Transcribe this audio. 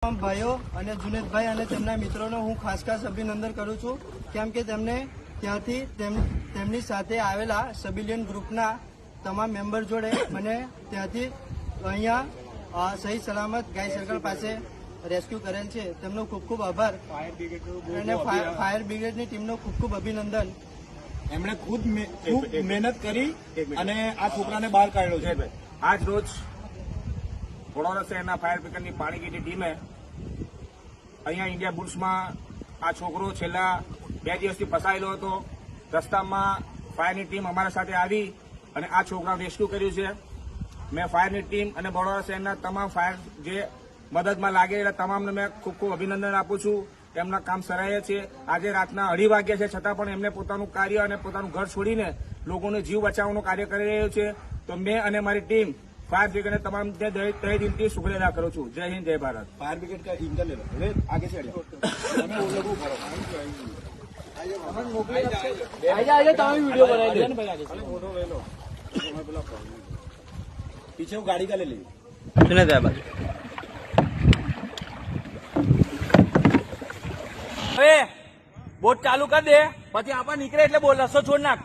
ભાઈઓ અને જુનેદભાઈ અને તેમના મિત્રોનો હું ખાસ અભિનંદન કરું છું, કેમ કે તેમને ત્યાંથી તેમની સાથે આવેલા સિવિલિયન ગ્રુપના તમામ મેમ્બર જોડે મને ત્યાંથી અહીંયા સહી સલામત ગાય સર્કલ પાસે રેસ્ક્યુ કરેલ છે. તેમનો ખૂબ ખૂબ આભાર અને ફાયર બ્રિગેડની ટીમનો ખૂબ ખૂબ અભિનંદન. એમણે ખુદ મહેનત કરી અને આ છોકરાને બહાર કાઢ્યો છે. આજ રોજ વડોદરા શહેરના ફાયર બ્રિગેડની પાણીગીરી ટીમે અહીંયા ઇન્ડિયા બુલ્સમાં આ છોકરો છેલ્લા 2 દિવસથી ફસાયેલો હતો. રસ્તામાં ફાયરની ટીમ અમારા સાથે આવી અને આ છોકરાને રેસ્ક્યુ કર્યું છે. મેં ફાયરની ટીમ અને વડોદરા શહેરના તમામ ફાયર જે મદદમાં લાગેલા તમામને મેં ખૂબ ખૂબ અભિનંદન આપું છું. એમના કામ સરાહનીય છે. આજે રાતના 2:30 વાગ્યા છે, છતાં પણ એમને પોતાનું કાર્ય અને પોતાનું ઘર છોડીને લોકોને જીવ બચાવવાનું કાર્ય કરી રહ્યું છે. તો મેં અને મારી ટીમ फायर ब्रिगेड तमाम तहे दिल की शुक्रिया अदा करूँ छूँ. जय हिंद, जय भारत. फायर ब्रिगेड का इंजन ले लो, आगे से पीछे वो गाड़ी का ले लीजिए. बोट चालू कर दे, પછી આપણે નીકળે એટલે બોલ રસ્તો છોડ નાખ.